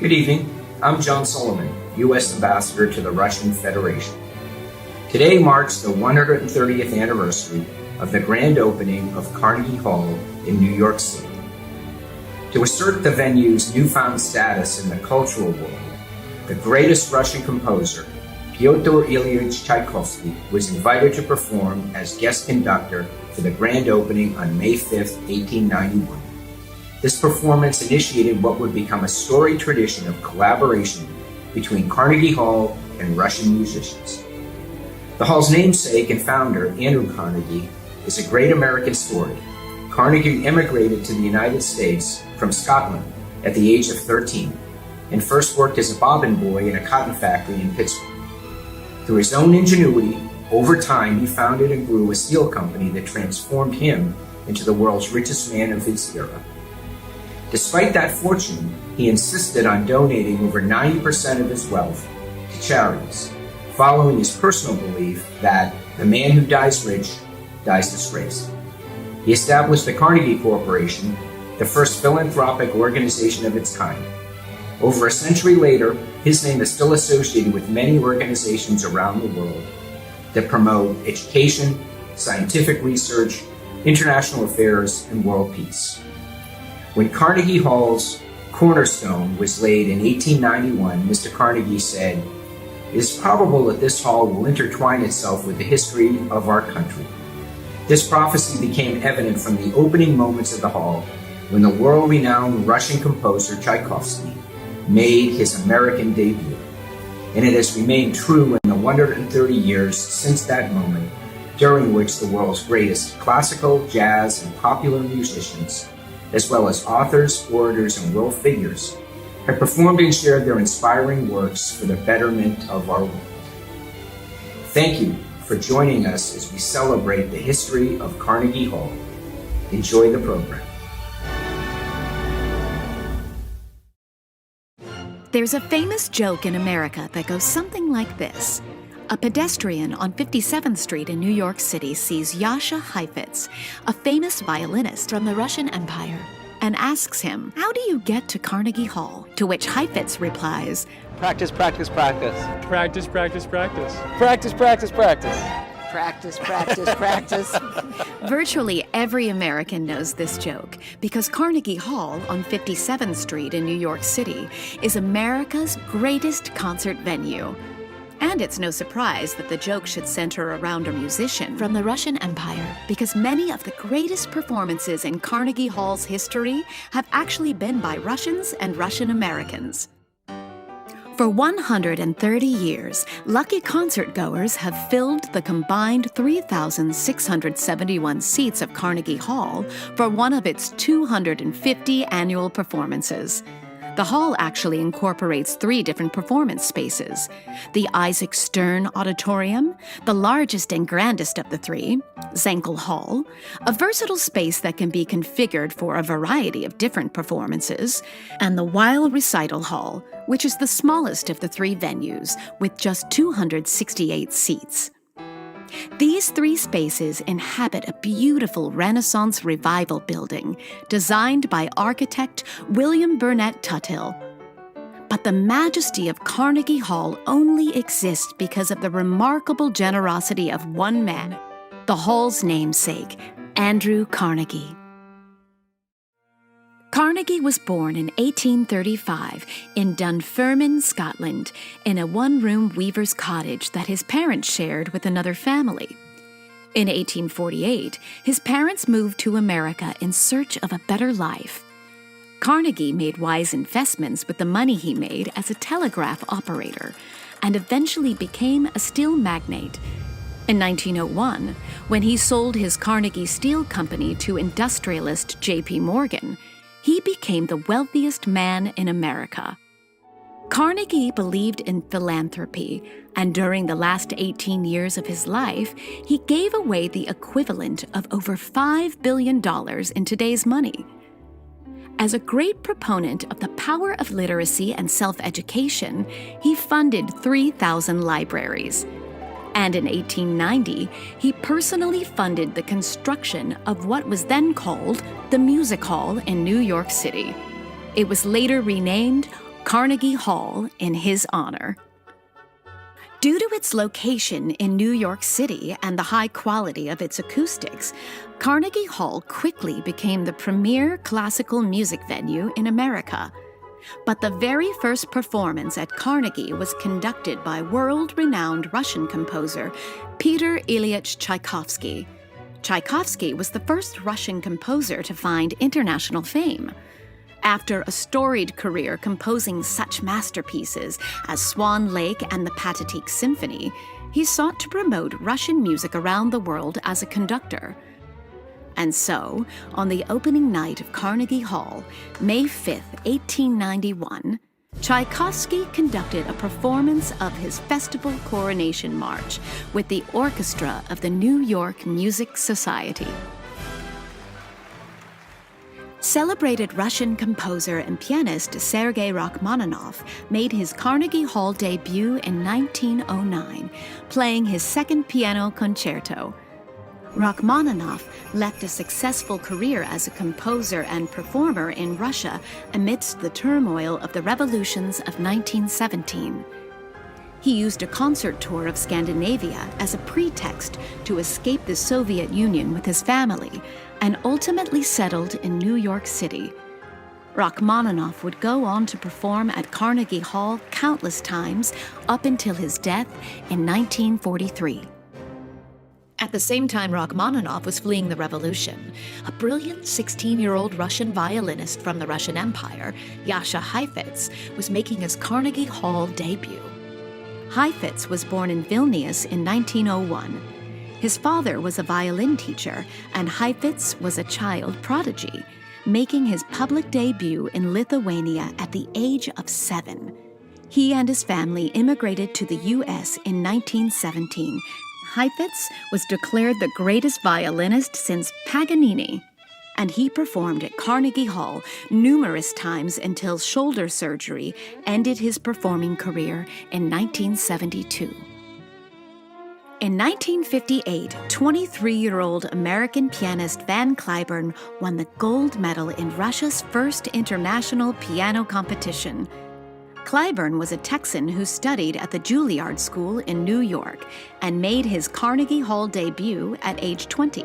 Good evening. I'm John Solomon, U.S. Ambassador to the Russian Federation. Today marks the 130th anniversary of the grand opening of Carnegie Hall in New York City. To assert the venue's newfound status in the cultural world, the greatest Russian composer, Pyotr Ilyich Tchaikovsky, was invited to perform as guest conductor for the grand opening on May 5, 1891. This performance initiated what would become a storied tradition of collaboration between Carnegie Hall and Russian musicians. The Hall's namesake and founder, Andrew Carnegie, is a great American story. Carnegie immigrated to the United States from Scotland at the age of 13 and first worked as a bobbin boy in a cotton factory in Pittsburgh. Through his own ingenuity, over time he founded and grew a steel company that transformed him into the world's richest man of his era. Despite that fortune, he insisted on donating over 90% of his wealth to charities, following his personal belief that the man who dies rich dies disgraced. He established the Carnegie Corporation, the first philanthropic organization of its kind. Over a century later, his name is still associated with many organizations around the world that promote education, scientific research, international affairs, and world peace. When Carnegie Hall's cornerstone was laid in 1891, Mr. Carnegie said, "It is probable that this hall will intertwine itself with the history of our country." This prophecy became evident from the opening moments of the hall when the world-renowned Russian composer Tchaikovsky made his American debut. And it has remained true in the 130 years since that moment, during which the world's greatest classical, jazz, and popular musicians, as well as authors, orators, and world figures, have performed and shared their inspiring works for the betterment of our world. Thank you for joining us as we celebrate the history of Carnegie Hall. Enjoy the program. There's a famous joke in America that goes something like this. A pedestrian on 57th Street in New York City sees Yasha Heifetz, a famous violinist from the Russian Empire, and asks him, "How do you get to Carnegie Hall?" To which Heifetz replies, Practice, practice, practice. Practice, practice, practice. Practice, practice, practice. Practice, practice, practice. Virtually every American knows this joke because Carnegie Hall on 57th Street in New York City is America's greatest concert venue. And it's no surprise that the joke should center around a musician from the Russian Empire, because many of the greatest performances in Carnegie Hall's history have actually been by Russians and Russian Americans. For 130 years, lucky concert-goers have filled the combined 3,671 seats of Carnegie Hall for one of its 250 annual performances. The hall actually incorporates 3 different performance spaces: the Isaac Stern Auditorium, the largest and grandest of the 3, Zenkel Hall, a versatile space that can be configured for a variety of different performances, and the Weil Recital Hall, which is the smallest of the 3 venues, with just 268 seats. These 3 spaces inhabit a beautiful Renaissance Revival building designed by architect William Burnett Tuthill. But the majesty of Carnegie Hall only exists because of the remarkable generosity of one man, the hall's namesake, Andrew Carnegie. Carnegie was born in 1835 in Dunfermline, Scotland, in a one-room weaver's cottage that his parents shared with another family. In 1848, his parents moved to America in search of a better life. Carnegie made wise investments with the money he made as a telegraph operator and eventually became a steel magnate. In 1901, when he sold his Carnegie Steel Company to industrialist J.P. Morgan, he became the wealthiest man in America. Carnegie believed in philanthropy, and during the last 18 years of his life, he gave away the equivalent of over $5 billion in today's money. As a great proponent of the power of literacy and self-education, he funded 3,000 libraries. And in 1890, he personally funded the construction of what was then called the Music Hall in New York City. It was later renamed Carnegie Hall in his honor. Due to its location in New York City and the high quality of its acoustics, Carnegie Hall quickly became the premier classical music venue in America. But the very first performance at Carnegie was conducted by world-renowned Russian composer Pyotr Ilyich Tchaikovsky. Tchaikovsky was the first Russian composer to find international fame. After a storied career composing such masterpieces as Swan Lake and the Pathetique Symphony, he sought to promote Russian music around the world as a conductor. And so, on the opening night of Carnegie Hall, May 5, 1891, Tchaikovsky conducted a performance of his Festival Coronation March with the orchestra of the New York Music Society. Celebrated Russian composer and pianist Sergei Rachmaninoff made his Carnegie Hall debut in 1909, playing his second piano concerto. Rachmaninoff left a successful career as a composer and performer in Russia amidst the turmoil of the revolutions of 1917. He used a concert tour of Scandinavia as a pretext to escape the Soviet Union with his family, and ultimately settled in New York City. Rachmaninoff would go on to perform at Carnegie Hall countless times up until his death in 1943. At the same time Rachmaninoff was fleeing the revolution, a brilliant 16-year-old Russian violinist from the Russian Empire, Yasha Heifetz, was making his Carnegie Hall debut. Heifetz was born in Vilnius in 1901. His father was a violin teacher, and Heifetz was a child prodigy, making his public debut in Lithuania at the age of 7. He and his family immigrated to the U.S. in 1917. Heifetz was declared the greatest violinist since Paganini, and he performed at Carnegie Hall numerous times until shoulder surgery ended his performing career in 1972. In 1958, 23-year-old American pianist Van Cliburn won the gold medal in Russia's first international piano competition. Cliburn was a Texan who studied at the Juilliard School in New York and made his Carnegie Hall debut at age 20.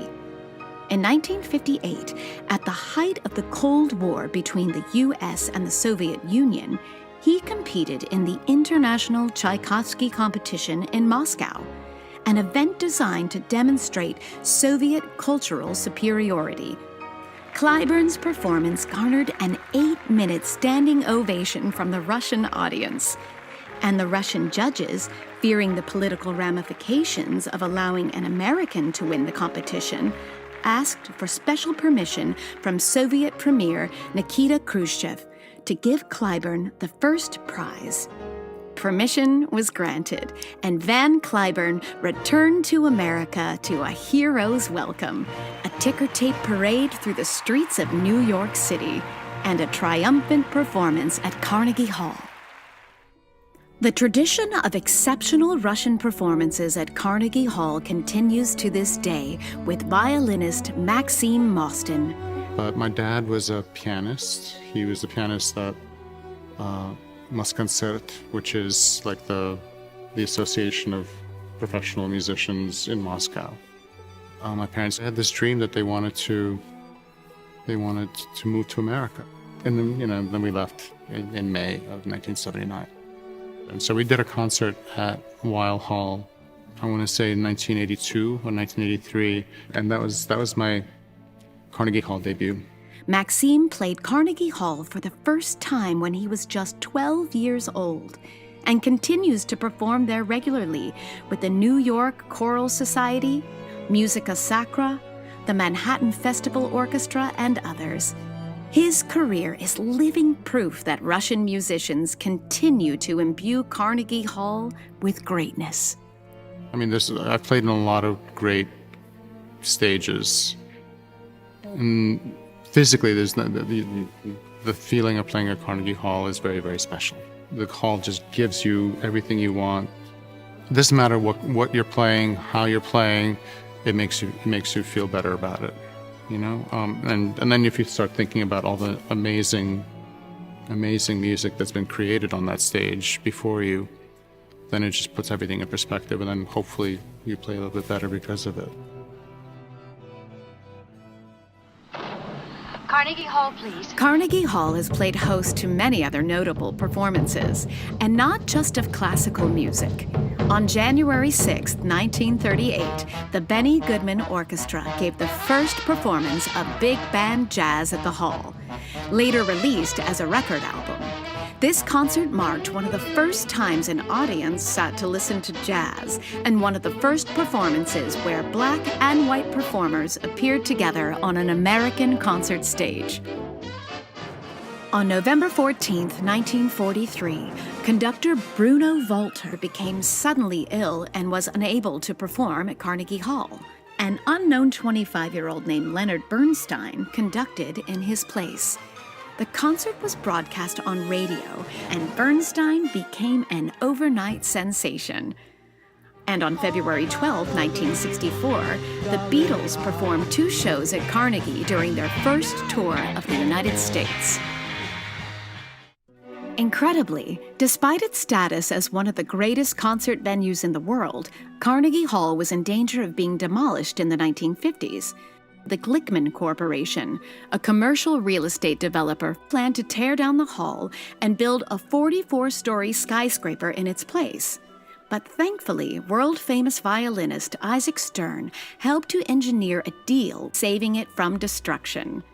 In 1958, at the height of the Cold War between the U.S. and the Soviet Union, he competed in the International Tchaikovsky Competition in Moscow, an event designed to demonstrate Soviet cultural superiority. Cliburn's performance garnered an 8-minute standing ovation from the Russian audience, and the Russian judges, fearing the political ramifications of allowing an American to win the competition, asked for special permission from Soviet Premier Nikita Khrushchev to give Cliburn the first prize. Permission was granted, and Van Cliburn returned to America to a hero's welcome, a ticker tape parade through the streets of New York City, and a triumphant performance at Carnegie Hall. The tradition of exceptional Russian performances at Carnegie Hall continues to this day with violinist Maxim Moston. My dad was a pianist. He was the pianist at Moskoncert, which is like the association of professional musicians in Moscow. My parents had this dream that they wanted to move to America, and then we left in May of 1979. And so we did a concert at Weill Hall, I want to say in 1982 or 1983, and that was my Carnegie Hall debut. Maxim played Carnegie Hall for the first time when he was just 12 years old and continues to perform there regularly with the New York Choral Society, Musica Sacra, the Manhattan Festival Orchestra, and others. His career is living proof that Russian musicians continue to imbue Carnegie Hall with greatness. I mean, I've played in a lot of great stages. And physically, the feeling of playing at Carnegie Hall is very, very special. The hall just gives you everything you want. It doesn't matter what you're playing, how you're playing, it makes you feel better about it, you know? And then if you start thinking about all the amazing amazing music that's been created on that stage before you, then it just puts everything in perspective, and then hopefully you play a little bit better because of it. Carnegie Hall, please. Carnegie Hall has played host to many other notable performances, and not just of classical music. On January 6, 1938, the Benny Goodman Orchestra gave the first performance of big band jazz at the Hall, later released as a record album. This concert marked one of the first times an audience sat to listen to jazz, and one of the first performances where black and white performers appeared together on an American concert stage. On November 14, 1943, conductor Bruno Walter became suddenly ill and was unable to perform at Carnegie Hall. An unknown 25-year-old named Leonard Bernstein conducted in his place. The concert was broadcast on radio, and Bernstein became an overnight sensation. And on February 12, 1964, the Beatles performed 2 shows at Carnegie during their first tour of the United States. Incredibly, despite its status as one of the greatest concert venues in the world, Carnegie Hall was in danger of being demolished in the 1950s. The Glickman Corporation, a commercial real estate developer, planned to tear down the hall and build a 44-story skyscraper in its place. But thankfully, world-famous violinist Isaac Stern helped to engineer a deal saving it from destruction.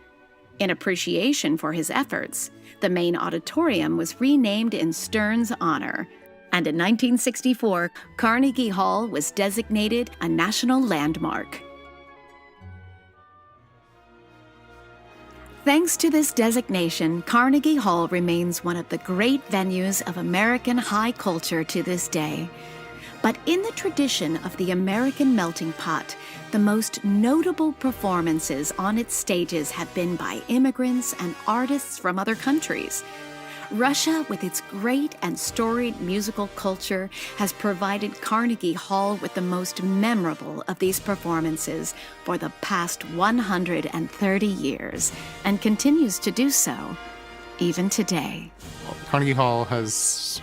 In appreciation for his efforts, the main auditorium was renamed in Stern's honor. And in 1964, Carnegie Hall was designated a national landmark. Thanks to this designation, Carnegie Hall remains one of the great venues of American high culture to this day. But in the tradition of the American melting pot, the most notable performances on its stages have been by immigrants and artists from other countries. Russia, with its great and storied musical culture, has provided Carnegie Hall with the most memorable of these performances for the past 130 years, and continues to do so even today. Carnegie Hall has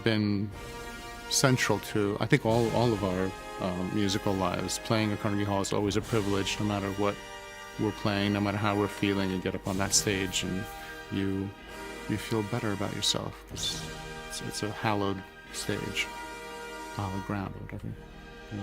been central to, I think, all of our musical lives. Playing at Carnegie Hall is always a privilege, no matter what we're playing, no matter how we're feeling. You get up on that stage and you feel better about yourself. It's a hallowed stage, hallowed ground, or whatever. Yeah.